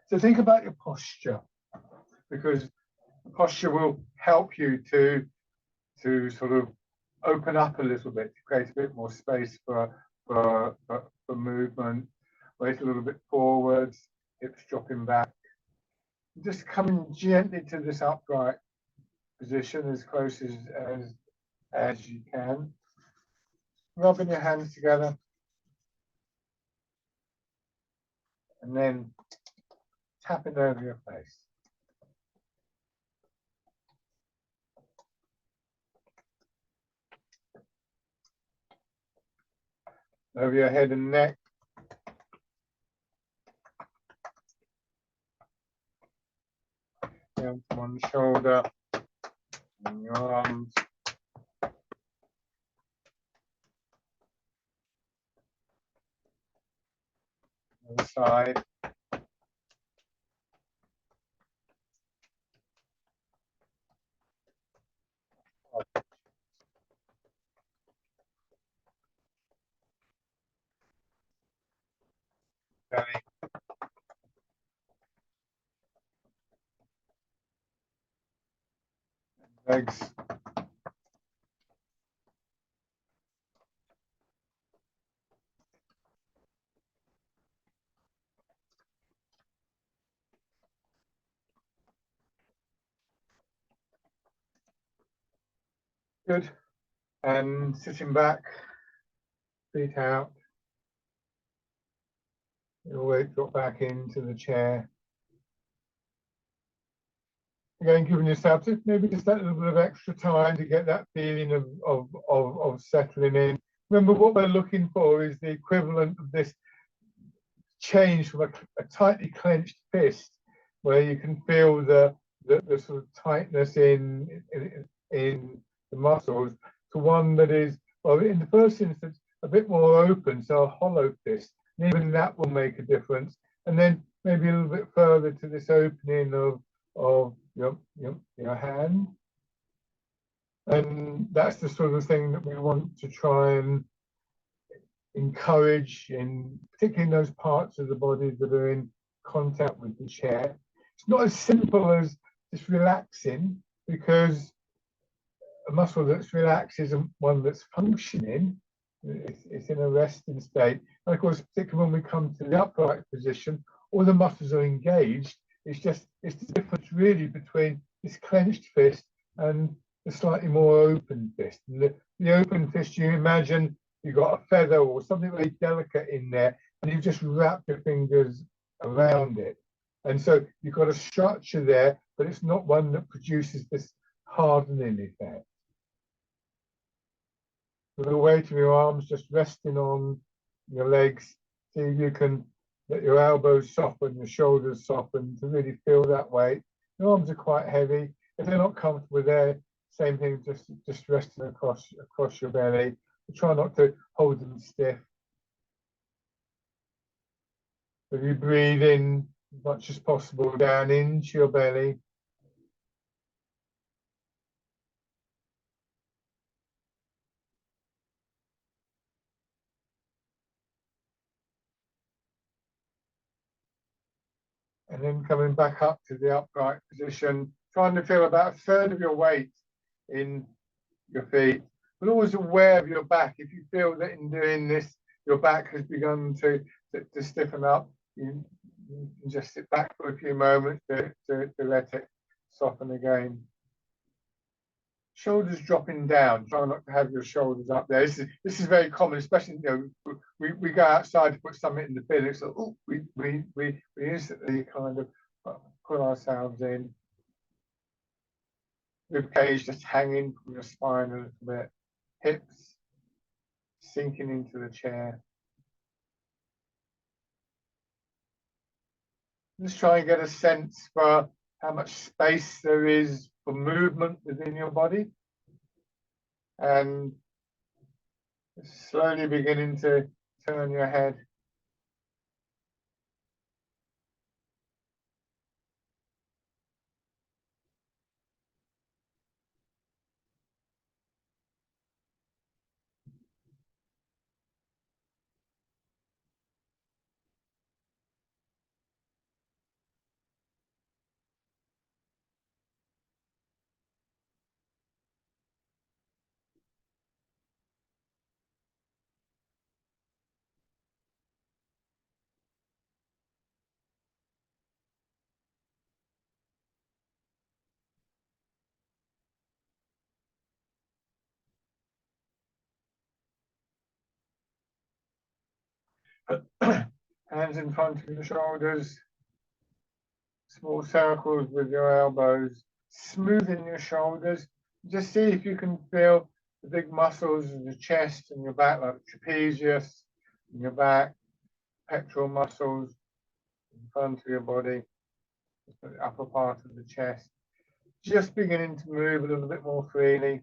So think about your posture, because the posture will help you to sort of open up a little bit, to create a bit more space for movement. Weight a little bit forwards, hips dropping back. Just coming gently to this upright position as close as you can. Rubbing your hands together. And then tapping over your face. Over your head and neck. Down to one shoulder. And your arms. Other side. Belly. Legs. Good. And sitting back, feet out. Your weight drop back into the chair. Again, giving yourself just maybe just that little bit of extra time to get that feeling of settling in. Remember, what we're looking for is the equivalent of this change from a tightly clenched fist, where you can feel the sort of tightness in the muscles, to one that is, well, in the first instance, a bit more open, so a hollow fist. And even that will make a difference. And then maybe a little bit further to this opening of your hand. And that's the sort of thing that we want to try and encourage, in particularly in those parts of the body that are in contact with the chair. It's not as simple as just relaxing, because a muscle that's relaxed isn't one that's functioning. It's in a resting state. And of course, particularly when we come to the upright position, all the muscles are engaged. It's the difference really between this clenched fist and the slightly more open fist. And the open fist, you imagine you've got a feather or something really delicate in there, and you've just wrapped your fingers around it. And so you've got a structure there, but it's not one that produces this hardening effect. With the weight of your arms just resting on your legs, see if you can let your elbows soften, your shoulders soften, to really feel that weight. Your arms are quite heavy. If they're not comfortable there, same thing, just resting across your belly. Try not to hold them stiff. If you breathe in as much as possible down into your belly. And then coming back up to the upright position, trying to feel about a third of your weight in your feet, but always aware of your back. If you feel that in doing this, your back has begun to stiffen up, you can just sit back for a few moments to let it soften again. Shoulders dropping down. Try not to have your shoulders up there. This is very common, especially, we go outside to put something in the bin. It's like, oh, we instantly kind of put ourselves in. Rib cage just hanging from your spine a little bit. Hips sinking into the chair. Just try and get a sense for how much space there is for movement within your body. And slowly beginning to turn your head. Hands in front of your shoulders, small circles with your elbows, smoothing your shoulders. Just see if you can feel the big muscles in your chest and your back, like trapezius in your back, pectoral muscles in front of your body, the upper part of the chest. Just beginning to move a little bit more freely.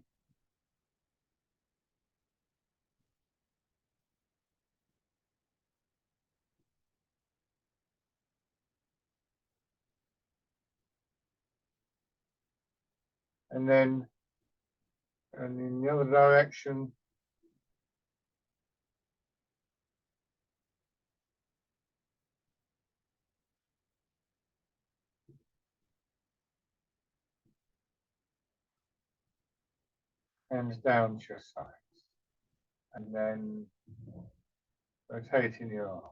And then, and in the other direction, hands down to your sides. And then rotating your arm.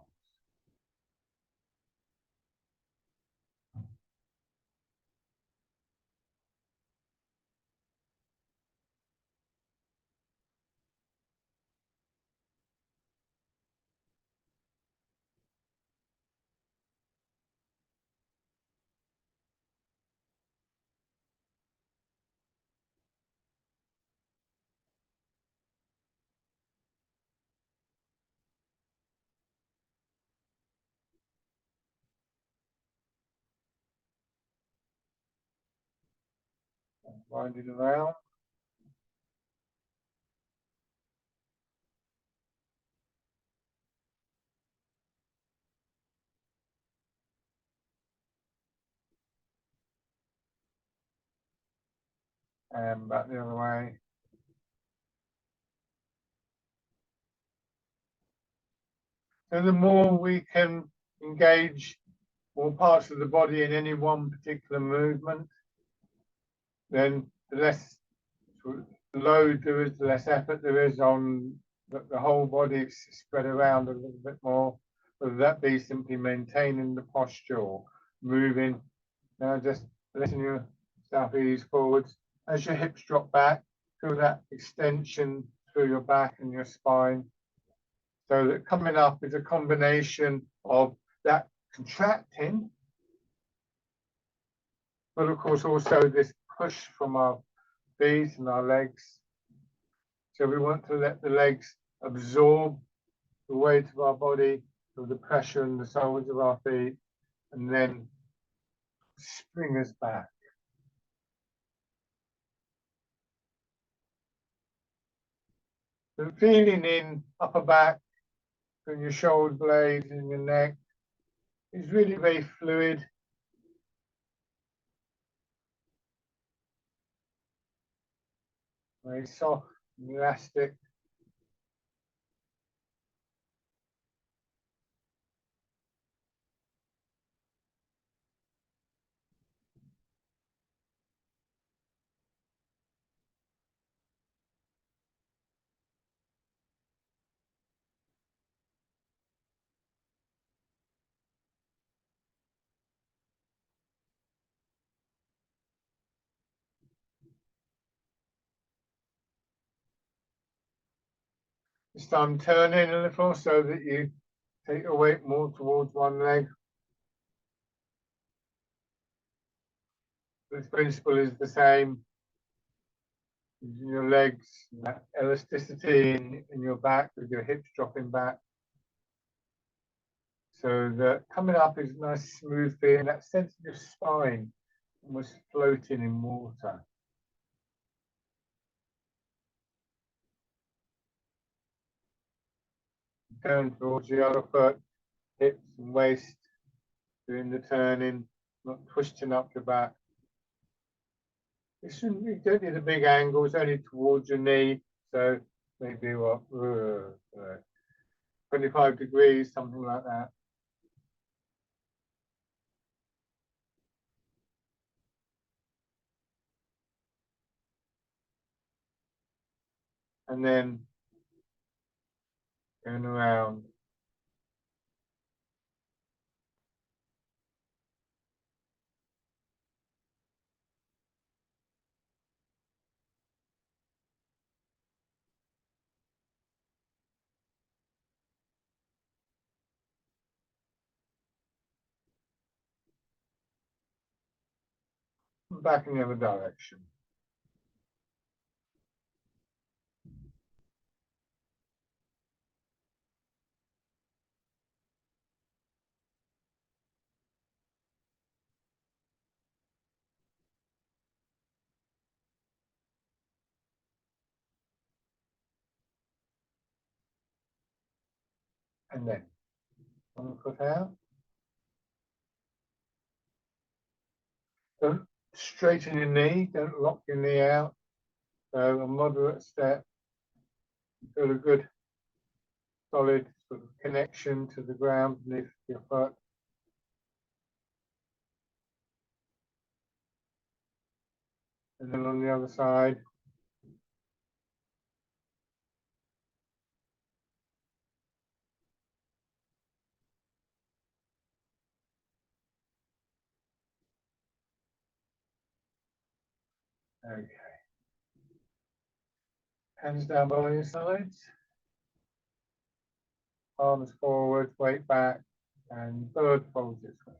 Winding around. And back the other way. So the more we can engage more parts of the body in any one particular movement, then the less load there is, the less effort there is on the whole body. It's spread around a little bit more, whether that be simply maintaining the posture or moving. Now just letting yourself ease forwards. As your hips drop back, feel that extension through your back and your spine. So that coming up is a combination of that contracting, but of course also this push from our feet and our legs. So we want to let the legs absorb the weight of our body, of the pressure in the soles of our feet, and then spring us back. So feeling in upper back, from your shoulder blades and your neck is really very fluid. Very soft and elastic. This time turning a little so that you take your weight more towards one leg. This principle is the same. Using your legs, that elasticity in your back with your hips dropping back. So that coming up is nice smooth feeling, that sense of your spine almost floating in water. Turn towards the other foot, hips and waist, doing the turning, not twisting up your back. You don't need a big angle, it's only towards your knee. So maybe what, 25 degrees, something like that. And then going around. back in the other direction. And then one foot out. Don't straighten your knee, don't lock your knee out. So a moderate step. Feel a good solid sort of connection to the ground beneath your foot. And then on the other side. Okay. Hands down by your sides. Arms forward, weight back, and bird folds its way.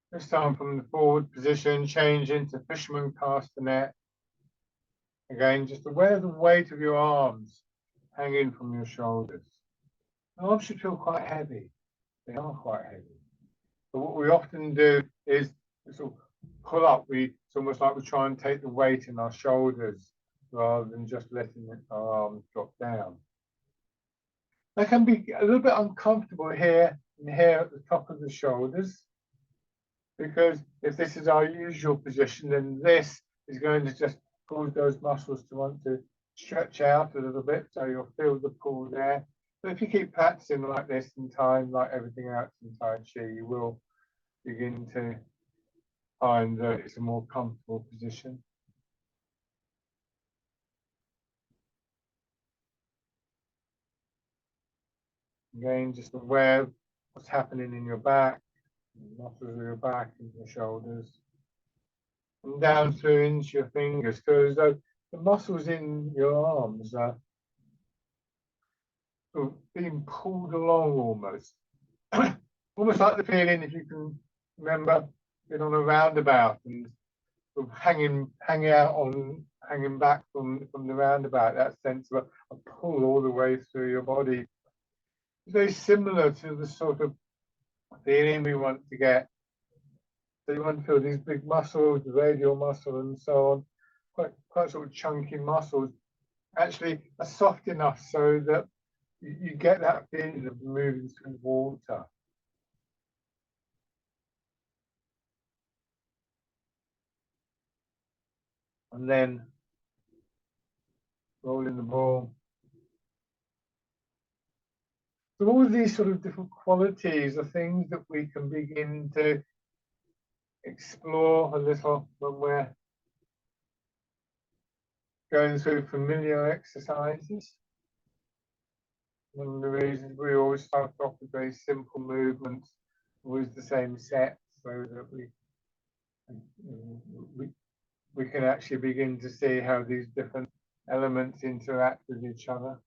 This time from the forward position, change into fisherman castanet. Again, just aware of the weight of your arms hanging from your shoulders. The arms should feel quite heavy. They are quite heavy. But what we often do is sort of pull up. It's almost like we try and take the weight in our shoulders rather than just letting our arms drop down. They can be a little bit uncomfortable here and here at the top of the shoulders, because if this is our usual position, then this is going to just cause those muscles to want to stretch out a little bit, so you'll feel the pull there. But if you keep practicing like this in time, like everything else in Tai Chi, you will begin to find that it's a more comfortable position. Again, just aware of what's happening in your back, the muscles of your back and your shoulders. And down through into your fingers, feel as though the muscles in your arms are sort of being pulled along almost. Almost like the feeling, if you can remember, being on a roundabout and sort of hanging back from the roundabout, that sense of a pull all the way through your body. It's very similar to the sort of feeling we want to get. So you want to feel these big muscles, the radial muscle and so on, quite sort of chunky muscles, actually are soft enough so that you get that feeling of moving through water. And then rolling the ball. So all of these sort of different qualities are things that we can begin to explore a little when we're going through familiar exercises. One of the reasons we always start off with very simple movements, always the same set, so that we can actually begin to see how these different elements interact with each other.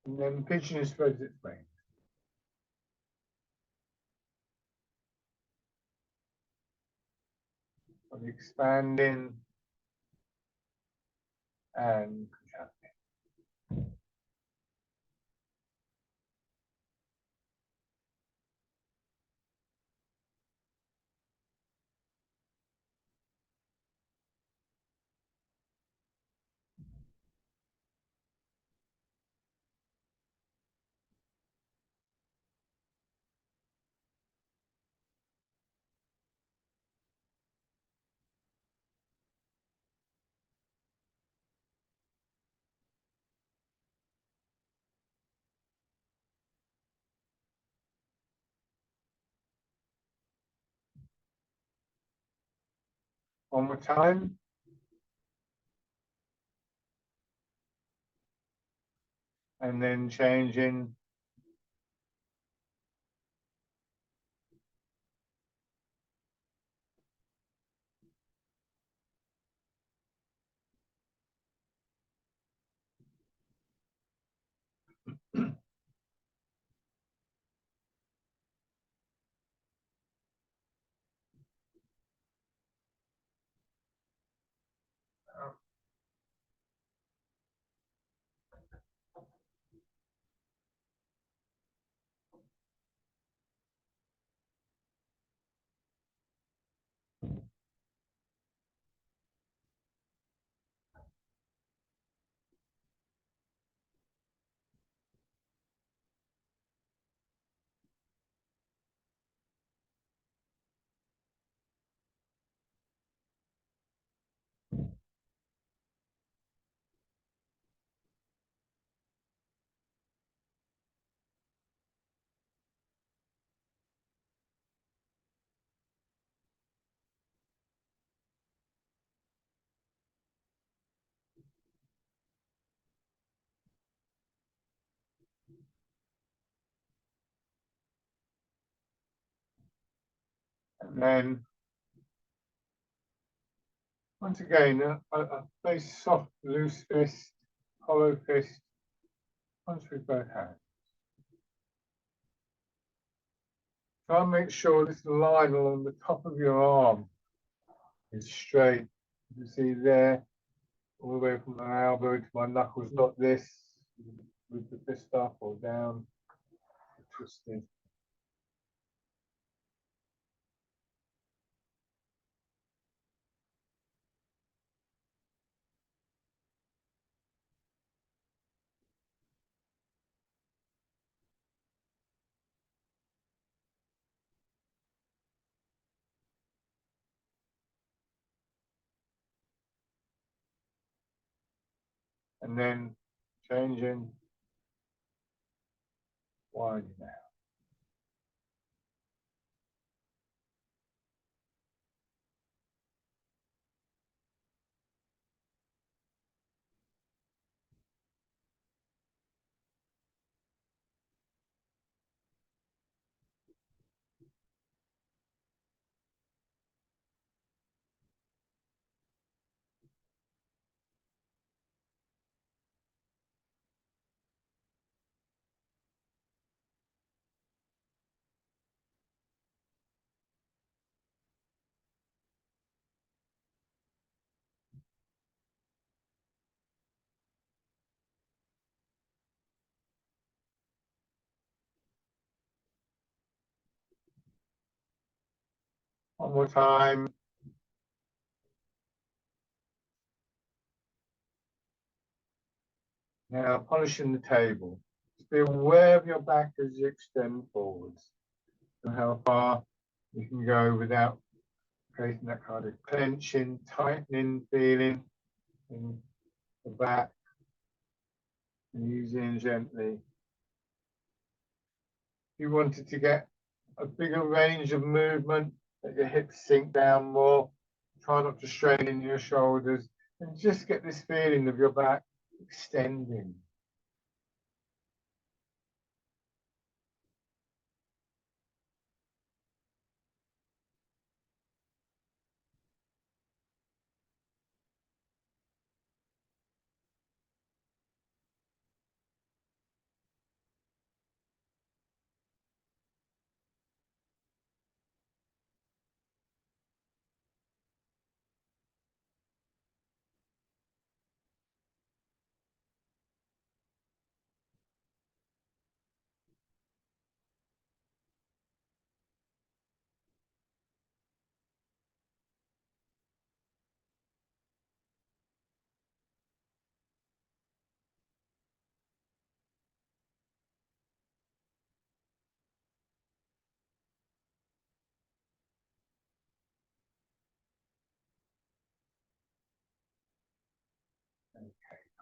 And then pigeon spreads its wings. I'm expanding and contracting. One more time. And then changing. And then once again, a very soft, loose fist, hollow fist, punch with both hands. Try and make sure this line along the top of your arm is straight. You see there, all the way from my elbow to my knuckles, not this, with the fist up or down, twisting. And then changing, winding out. One more time. Now polishing the table. Just be aware of your back as you extend forwards and how far you can go without creating that kind of clenching, tightening feeling in the back. And easing gently. If you wanted to get a bigger range of movement, let your hips sink down more. Try not to strain in your shoulders and just get this feeling of your back extending.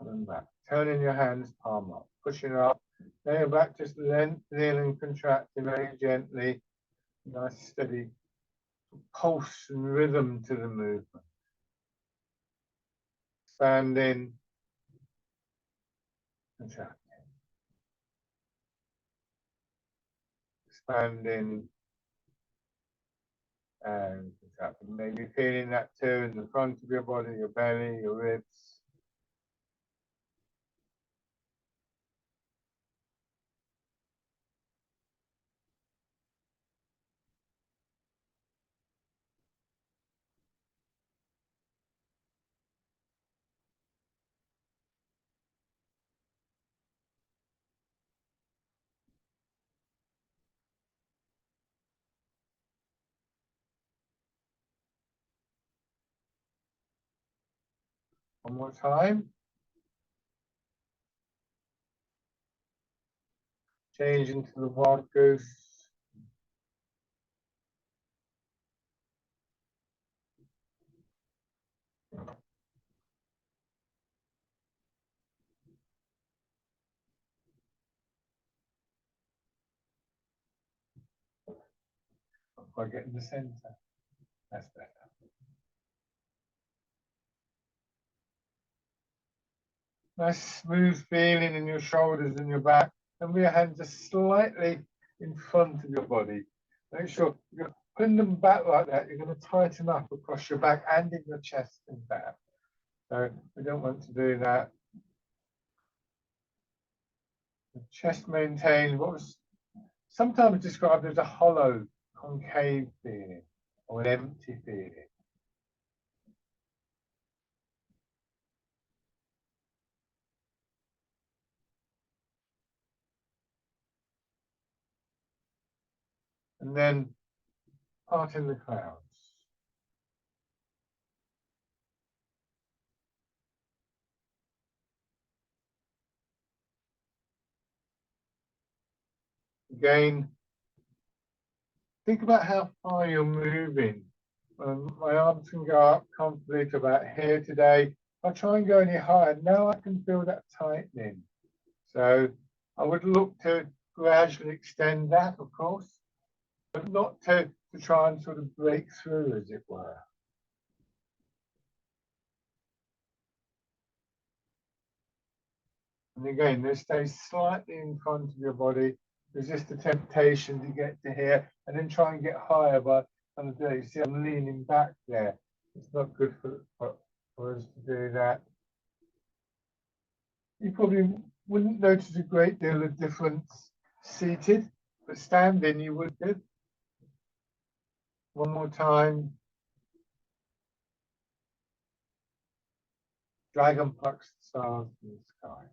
and back. Turning your hands palm up, pushing up. Then your back just lengthening and contracting very gently. Nice steady pulse and rhythm to the movement. Expanding, contracting. Expanding and contracting. Maybe feeling that too in the front of your body, your belly, your ribs. One more time. Change into the wild goose. Not quite getting the center. That's better. Nice smooth feeling in your shoulders and your back. And with your hands just slightly in front of your body. Make sure you're putting them back like that. You're going to tighten up across your back and in your chest and back. So we don't want to do that. The chest maintained what was sometimes described as a hollow, concave feeling or an empty feeling. And then parting the clouds. Again, think about how far you're moving. My arms can go up comfortably to about here today. I'll try and go any higher. Now I can feel that tightening. So I would look to gradually extend that, of course, but not to try and sort of break through, as it were. And again, this stays slightly in front of your body. Resist the temptation to get to here and then try and get higher by kind of doing. You see, I'm leaning back there. It's not good for us to do that. You probably wouldn't notice a great deal of difference seated, but standing you would do. One more time. Dragon plucks the stars from the sky.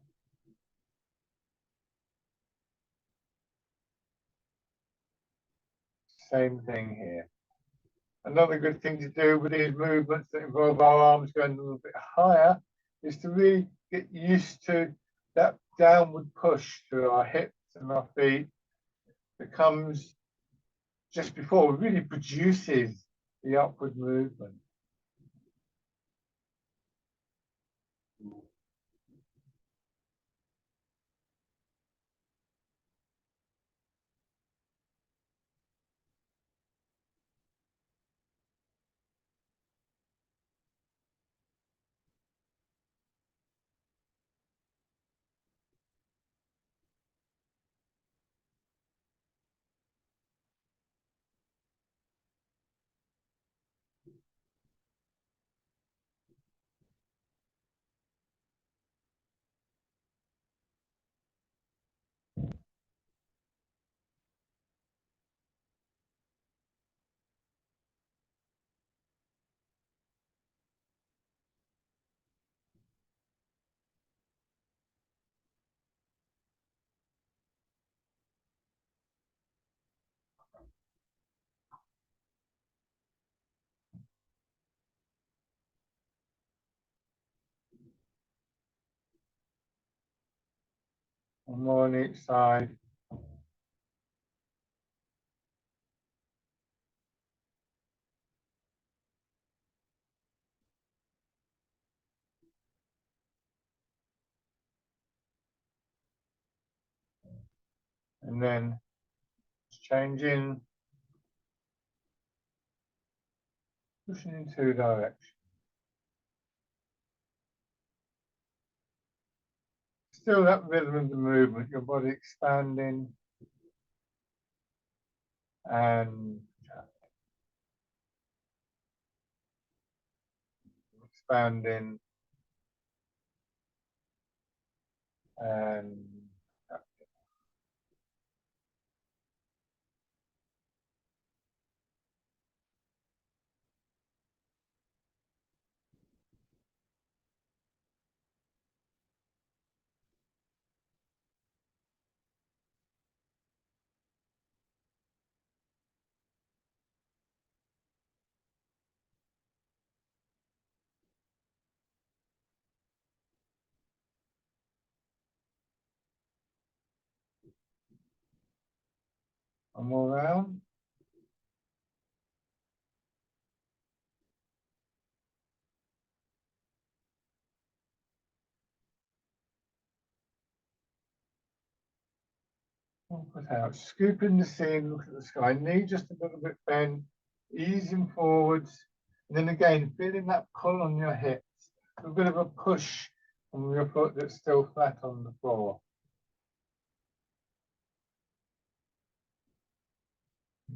Same thing here. Another good thing to do with these movements that involve our arms going a little bit higher is to really get used to that downward push through our hips and our feet that comes just before, really produces the upward movement. One more on each side. and then changing, pushing in two directions. Still that rhythm of the movement, your body expanding and expanding and one more round. Put out, scooping the seam, look at the sky, knee just a little bit bent, easing forwards, and then again, feeling that pull on your hips, a bit of a push from your foot that's still flat on the floor.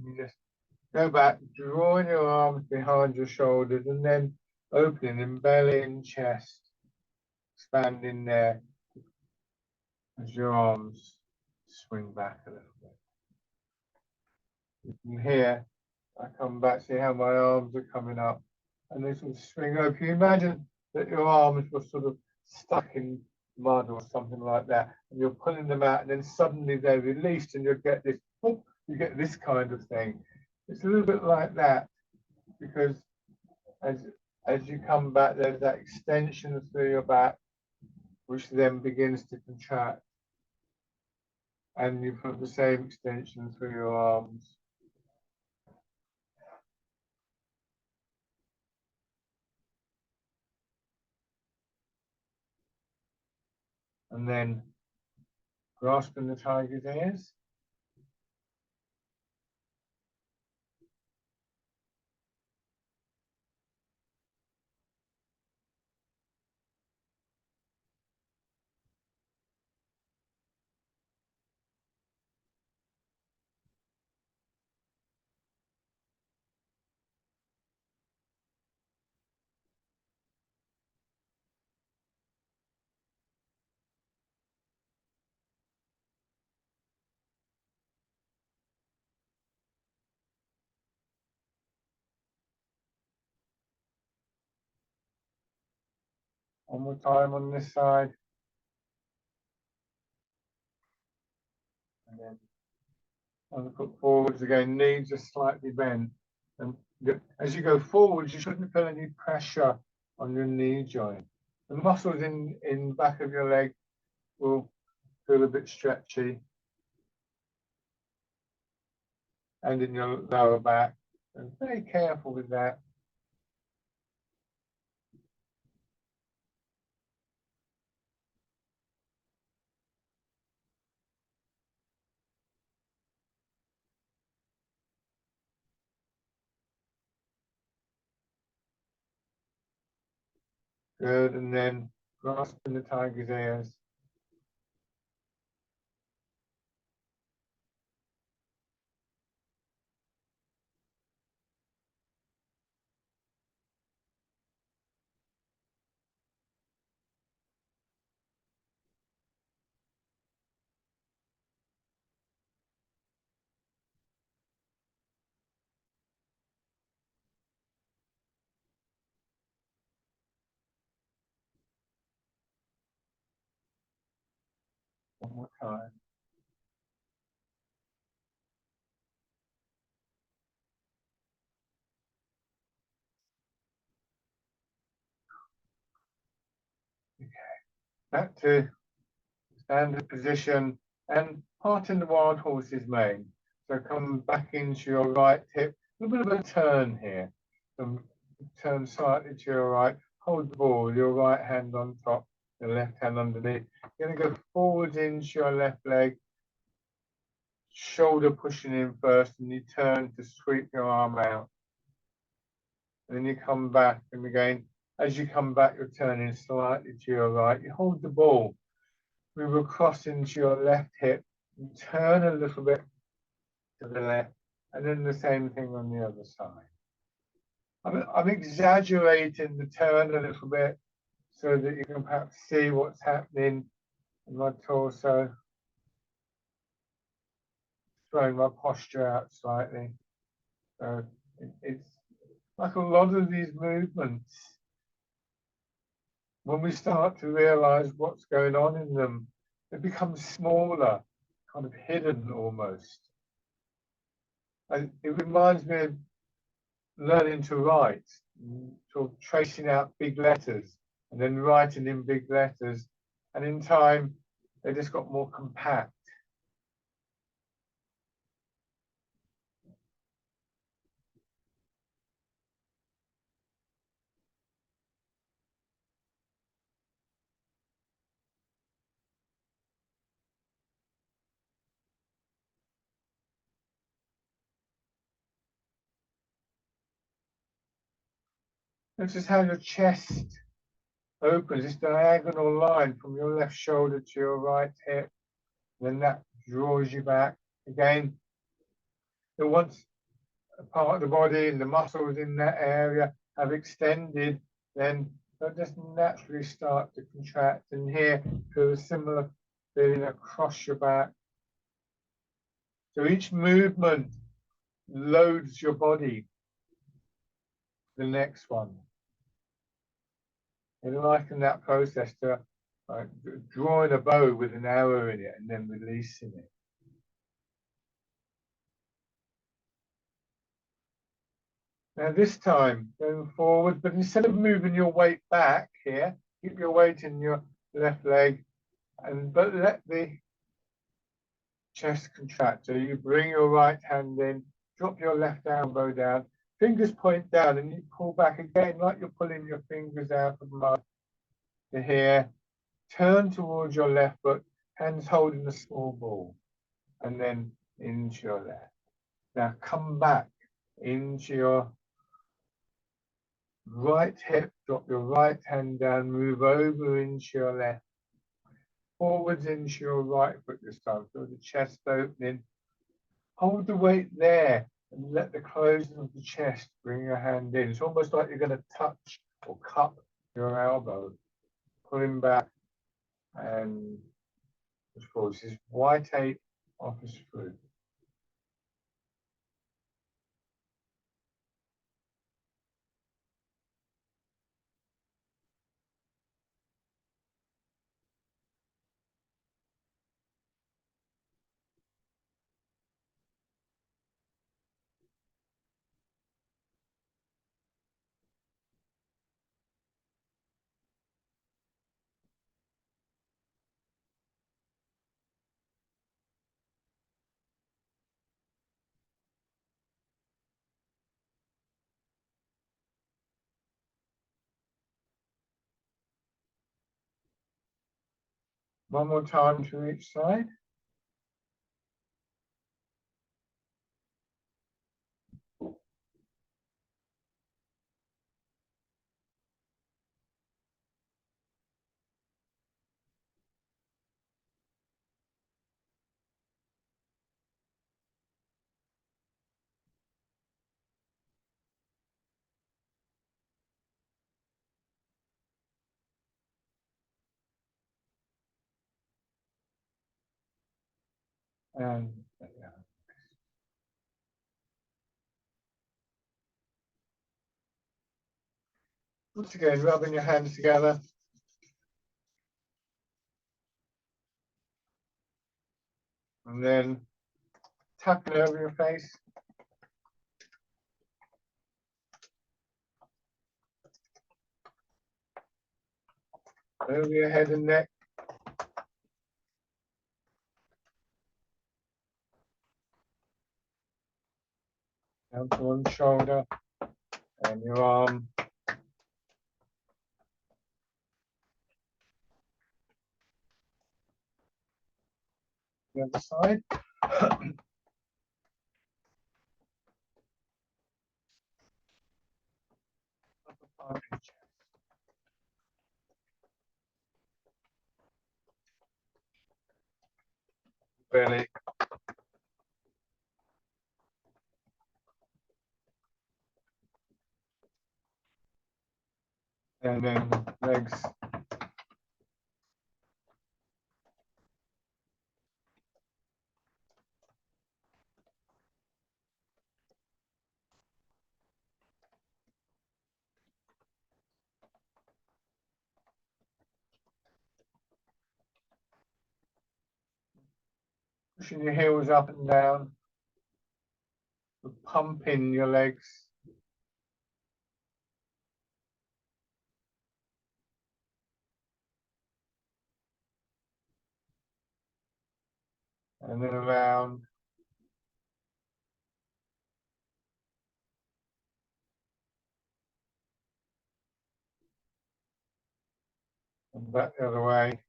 You just go back, drawing your arms behind your shoulders, and then opening in belly and chest, expanding there as your arms swing back a little bit. You can hear, I come back, see how my arms are coming up, and they sort of swing over. You imagine that your arms were sort of stuck in mud or something like that, and you're pulling them out, and then suddenly they're released, and you get this, oh, you get this kind of thing. It's a little bit like that, because as you come back, there's that extension through your back, which then begins to contract, and you put the same extension through your arms. And then grasping the tiger's ears. One more time on this side. And then on the foot forwards again, knees are slightly bent. And as you go forwards, you shouldn't feel any pressure on your knee joint. The muscles in back of your leg will feel a bit stretchy. And in your lower back. And very careful with that. Good, and then grasping the tiger's ears. One more time. Okay. Back to standard position and part in the wild horse's mane. So come back into your right hip, a little bit of a turn here. Turn slightly to your right, hold the ball, your right hand on top, the left hand underneath. You're going to go forward into your left leg, shoulder pushing in first, and you turn to sweep your arm out. And then you come back, and again, as you come back, you're turning slightly to your right. You hold the ball, move across into your left hip, and turn a little bit to the left, and then the same thing on the other side. I'm exaggerating the turn a little bit so that you can perhaps see what's happening in my torso. Throwing my posture out slightly. So it's like a lot of these movements, when we start to realize what's going on in them, they become smaller, kind of hidden almost. And it reminds me of learning to write, sort of tracing out big letters and then writing in big letters. And in time, they just got more compact. Notice how your chest opens, this diagonal line from your left shoulder to your right hip. Then that draws you back. Again, that once a part of the body and the muscles in that area have extended, then they'll just naturally start to contract. And here, feel a similar feeling across your back. So each movement loads your body. The next one. And liken that process to drawing a bow with an arrow in it and then releasing it. Now this time, going forward, but instead of moving your weight back here, keep your weight in your left leg, but let the chest contract. So you bring your right hand in, drop your left elbow down, fingers point down, and you pull back again like you're pulling your fingers out of mud to here. Turn towards your left foot, hands holding the small ball, and then into your left. Now come back into your right hip, drop your right hand down, move over into your left, forwards into your right foot this time, so the chest opening. Hold the weight there and let the closing of the chest bring your hand in. It's almost like you're going to touch or cup your elbow, pulling back and push forward. This is white 8 office fruit. One more time to each side. And once again, rubbing your hands together. And then tapping over your face. Over your head and neck. Down to one shoulder and your arm. The other side. Belly. And then legs. Pushing your heels up and down, pumping your legs. And then around. And back the other way.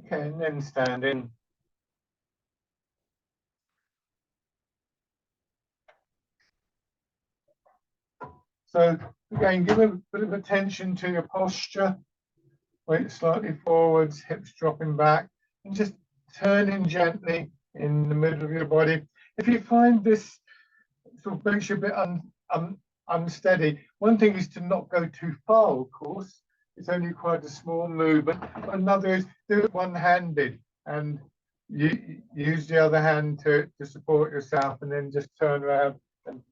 Okay, and then standing. So again, give a bit of attention to your posture. Weight slightly forwards, hips dropping back, and just turning gently in the middle of your body. If you find this sort of makes you a bit unsteady, one thing is to not go too far, of course. It's only quite a small movement. Another is do it one-handed and you use the other hand to support yourself and then just turn around and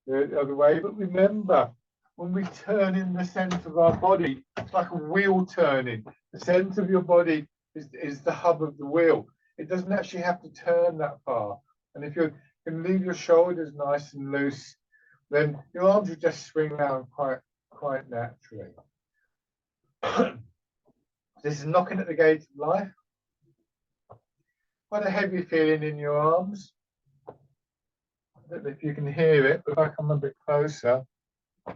do it the other way. But remember, when we turn in the center of our body, it's like a wheel turning. The center of your body is the hub of the wheel. It doesn't actually have to turn that far. And if you can leave your shoulders nice and loose, then your arms will just swing around quite naturally. This is knocking at the gate of life. Quite a heavy feeling in your arms. I don't know if you can hear it, but if I come a bit closer, I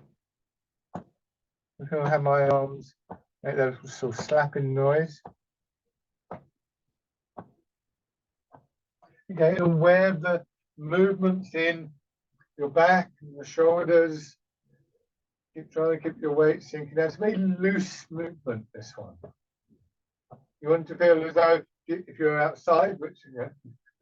feel I have my arms make that sort of slapping noise. Okay, aware of the movements in your back and your shoulders. Keep trying to keep your weight sinking down. It's a very loose movement, this one. You want to feel as though if you're outside, which is a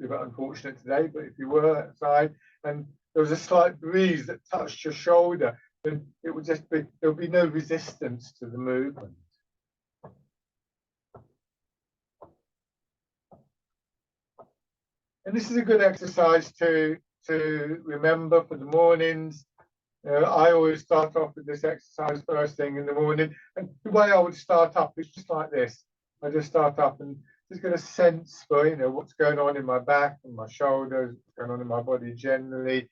bit unfortunate today, but if you were outside and there was a slight breeze that touched your shoulder, then it would just be, there would be no resistance to the movement. And this is a good exercise to remember for the mornings. I always start off with this exercise first thing in the morning. And the way I would start up is just like this. I just start up and just get a sense for, what's going on in my back and my shoulders, what's going on in my body generally,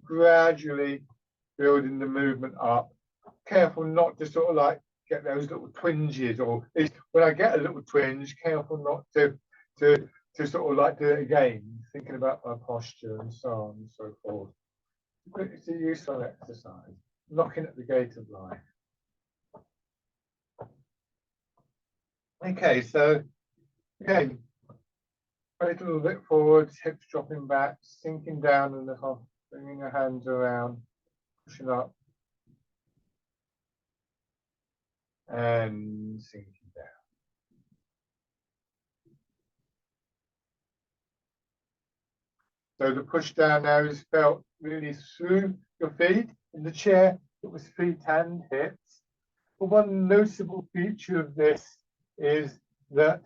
gradually building the movement up. Careful not to sort of like get those little twinges, or when I get a little twinge, careful not to sort of like do it again, thinking about my posture and so on and so forth. It's a useful exercise, knocking at the gate of life. Okay, so again, weight a little bit forward, hips dropping back, sinking down a little, bringing your hands around, pushing up, and sinking down. So the push down now is felt really through your feet. In the chair, it was feet and hips. But one noticeable feature of this is that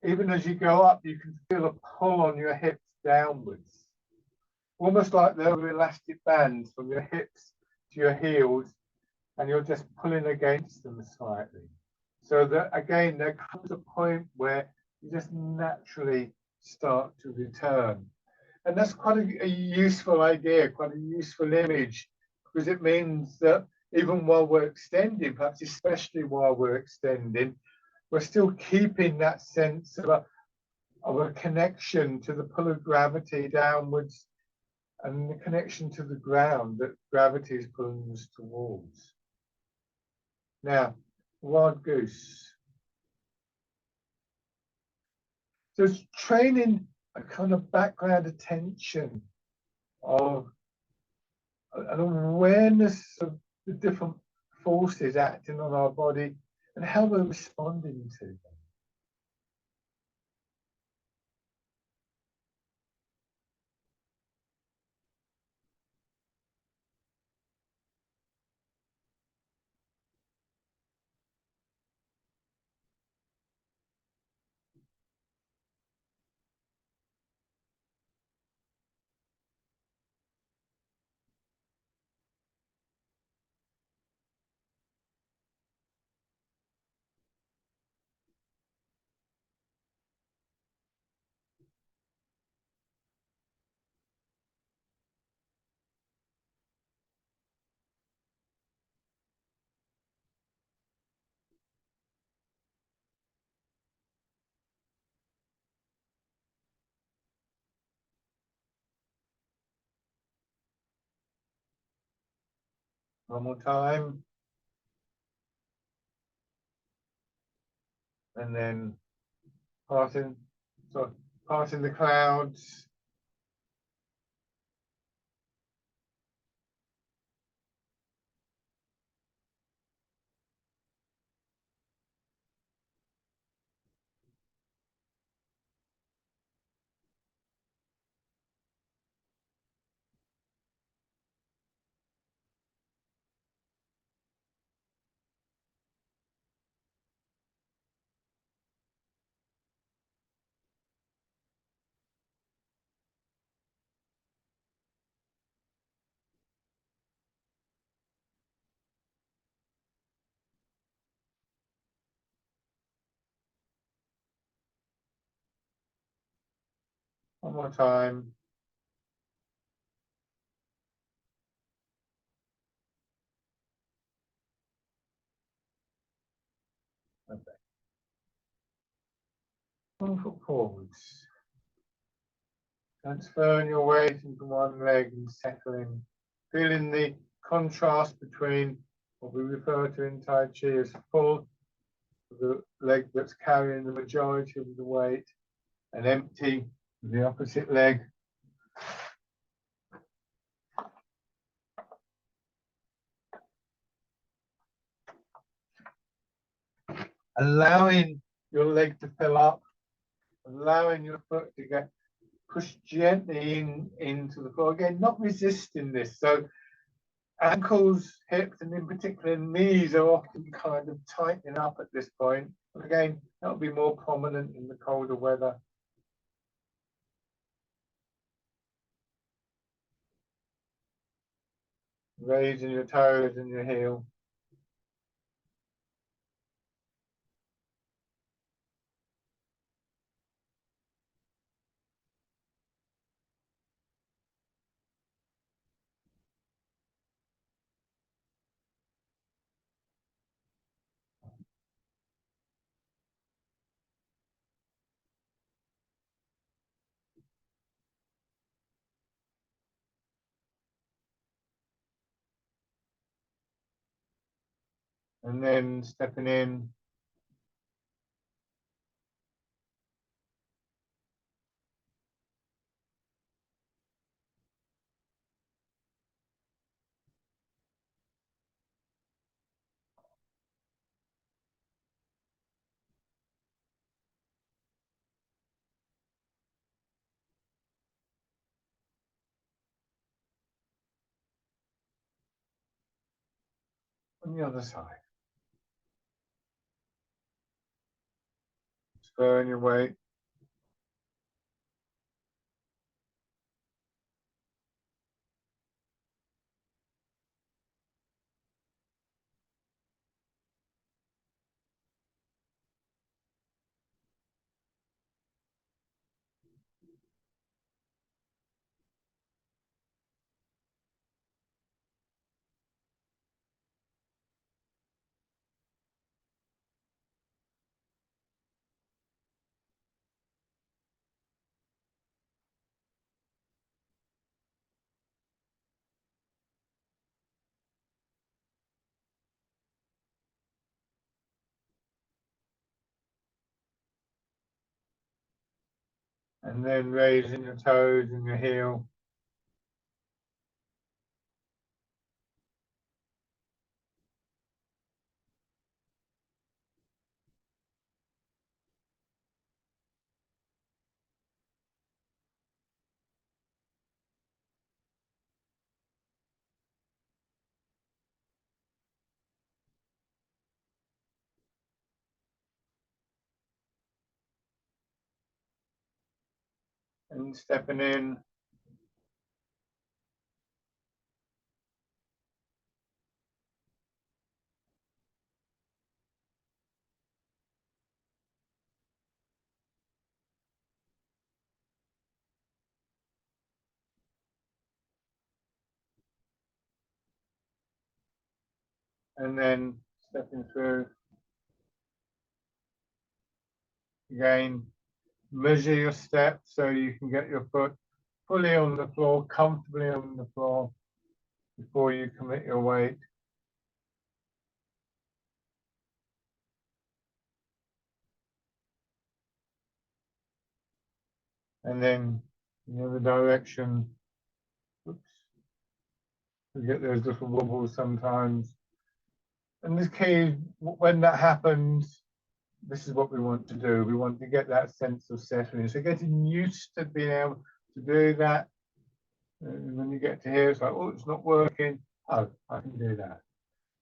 even as you go up, you can feel a pull on your hips downwards, almost like there were elastic bands from your hips to your heels, and you're just pulling against them slightly. So that again, there comes a point where you just naturally start to return. And that's quite a useful idea, quite a useful image, because it means that even while we're extending, perhaps especially while we're extending, we're still keeping that sense of a connection to the pull of gravity downwards and the connection to the ground that gravity is pulling us towards. Now, wild goose. So it's training a kind of background attention of an awareness of the different forces acting on our body and how we're responding to them. One more time. And then parting, so parting the clouds. One more time. Okay. 1 foot forwards. Transferring your weight into one leg and settling, feeling the contrast between what we refer to in Tai Chi as full, the leg that's carrying the majority of the weight, and empty, the opposite leg. Allowing your leg to fill up, allowing your foot to get pushed gently into the floor. Again, not resisting this. So ankles, hips, and in particular knees are often kind of tightening up at this point. And again, that'll be more prominent in the colder weather. Raising your toes and your heel. And then stepping in. On the other side. Transferring your weight. And then raising your toes and your heel. And stepping in. And then stepping through. Again, measure your steps so you can get your foot fully on the floor, comfortably on the floor before you commit your weight. And then in the other direction. Oops. We get those little wobbles sometimes. And the key is when that happens, this is what we want to do. We want to get that sense of settling. So getting used to being able to do that. And when you get to here, it's like, oh, it's not working. Oh, I can do that.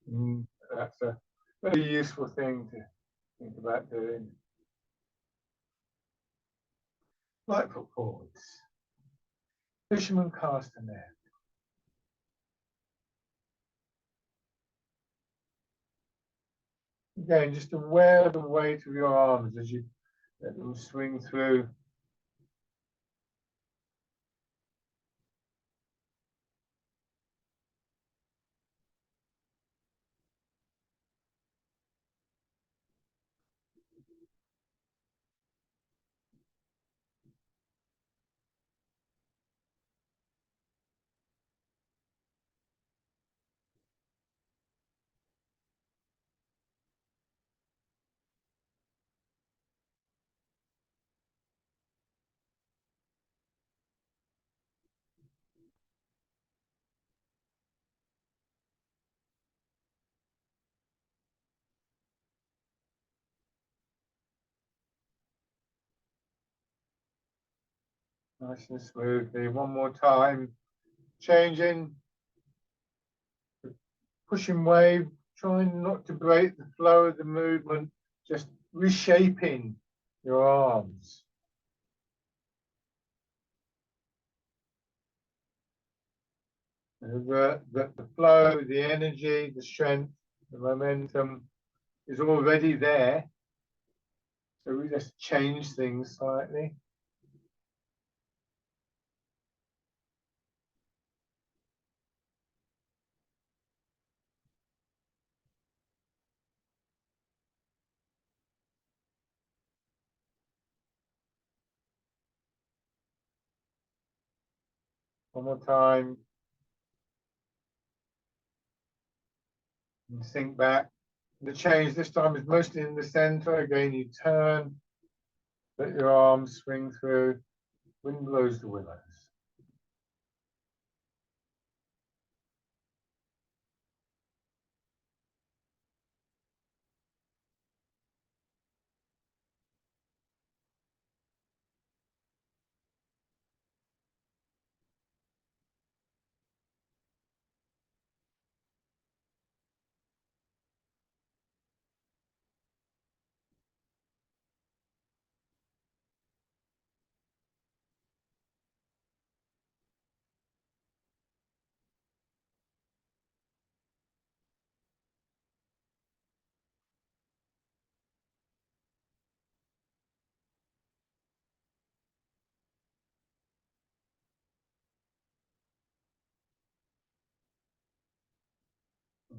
And that's a very useful thing to think about doing. Right foot forwards. Fisherman castanet. Again, just aware of the weight of your arms as you let them swing through. Nice and smoothly. One more time. Changing. Pushing wave. Trying not to break the flow of the movement. Just reshaping your arms. The flow, the energy, the strength, the momentum is already there. So we just change things slightly. One more time. And sink back. The change this time is mostly in the center. Again, you turn, let your arms swing through. Wind blows the willows.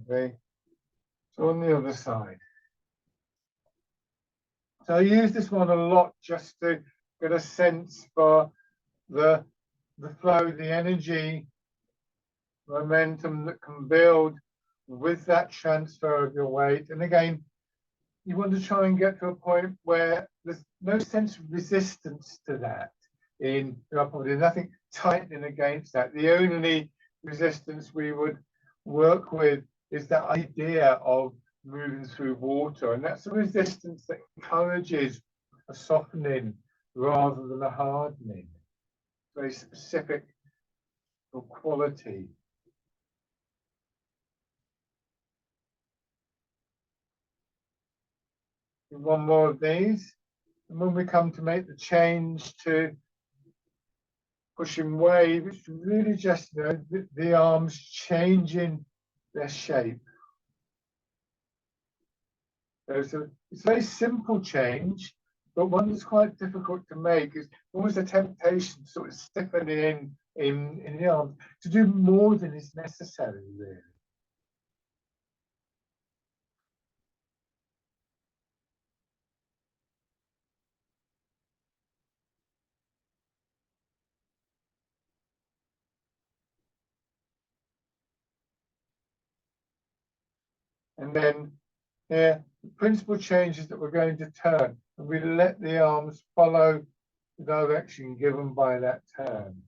Okay. So on the other side. So I use this one a lot just to get a sense for the flow, the energy, momentum that can build with that transfer of your weight. And again, you want to try and get to a point where there's no sense of resistance to that. in the upper body, nothing tightening against that. The only resistance we would work with is that idea of moving through water, and that's a resistance that encourages a softening rather than a hardening. Very specific quality. One more of these, and when we come to make the change to pushing wave, it's really just, you know, the arms changing their shape. So it's a very simple change, but one that's quite difficult to make. Is always a temptation to sort of stiffen in the arms to do more than is necessary, really. And then here, the principal changes that we're going to turn, and we let the arms follow the direction given by that turn.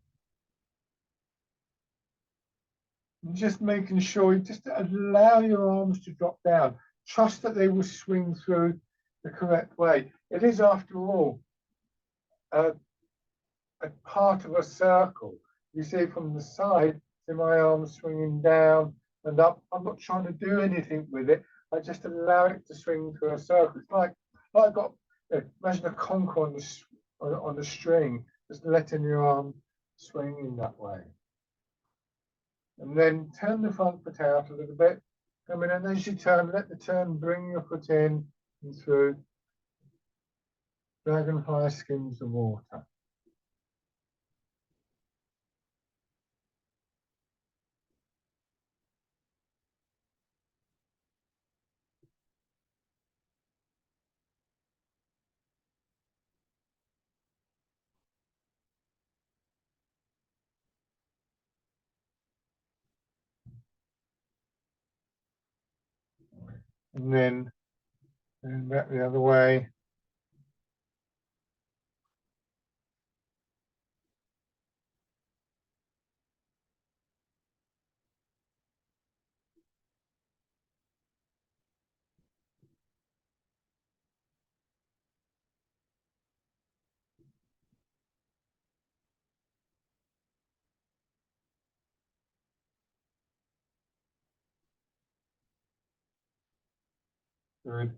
And just making sure you just allow your arms to drop down. Trust that they will swing through the correct way. It is, after all, a part of a circle. You see from the side, see my arms swinging down and up. I'm not trying to do anything with it. I just allow it to swing through a circle. It's like I've got, imagine a conch on the string, just letting your arm swing in that way. And then turn the front foot out a little bit. I mean, and as you turn, let the turn bring your foot in and through. Dragonfly skims the water. And then back the other way. Good.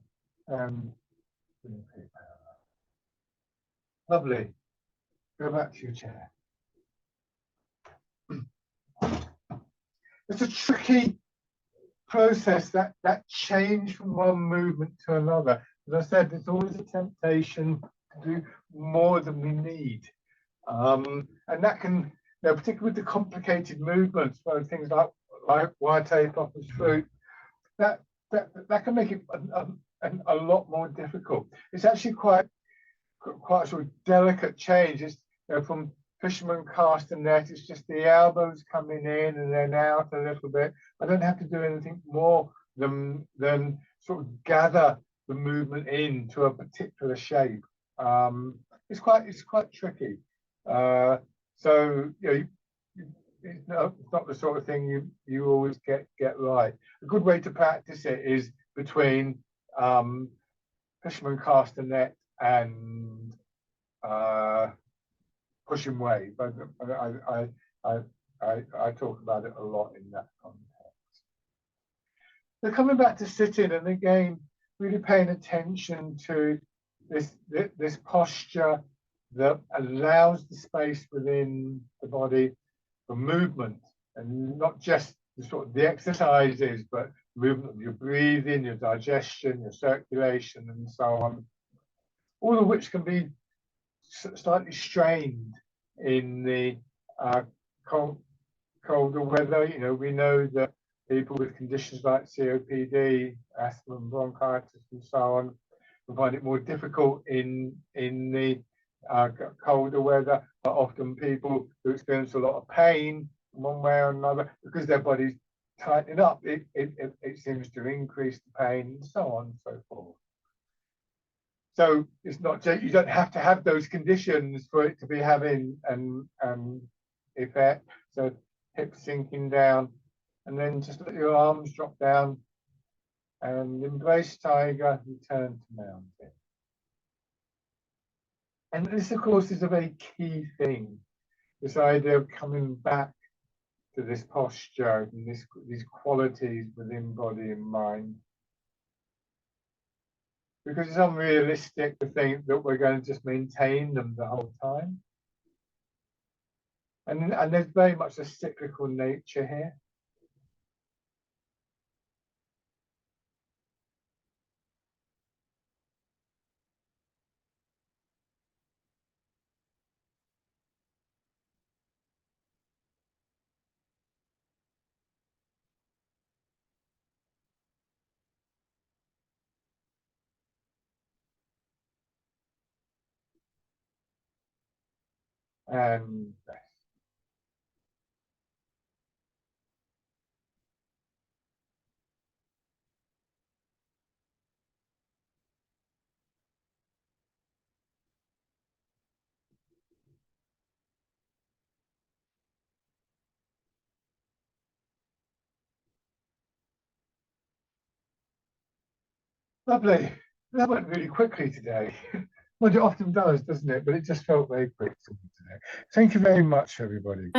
Lovely. Go back to your chair. It's a tricky process, that change from one movement to another. As I said, there's always a temptation to do more than we need. And that can, you know, particularly with the complicated movements, so things like wire tape off his fruit, that can make it a lot more difficult. It's actually quite a sort of delicate change. It's, you know, from fisherman cast and net, it's just the elbows coming in and then out a little bit. I don't have to do anything more than sort of gather the movement into a particular shape. It's quite tricky. So, you know, it's not the sort of thing you always get right. A good way to practice it is between fisherman cast and net and pushing wave. But I talk about it a lot in that context. So coming back to sitting, and again, really paying attention to this posture that allows the space within the body for movement, and not just the exercises, but movement of your breathing, your digestion, your circulation, and so on. All of which can be slightly strained in the colder weather. You know, we know that people with conditions like COPD, asthma, and bronchitis, and so on, will find it more difficult in the colder weather. But often people who experience a lot of pain one way or another, because their body's tightening up, it seems to increase the pain, and so on and so forth. So it's not just, you don't have to have those conditions for it to be having an effect. So hips sinking down, and then just let your arms drop down and embrace tiger, return to mountain. And this, of course, is a very key thing, this idea of coming back to this posture and these qualities within body and mind. Because it's unrealistic to think that we're going to just maintain them the whole time. And there's very much a cyclical nature here. And lovely. That went really quickly today. Well, it often does, doesn't it? But it just felt very quick to me today. Thank you very much, everybody.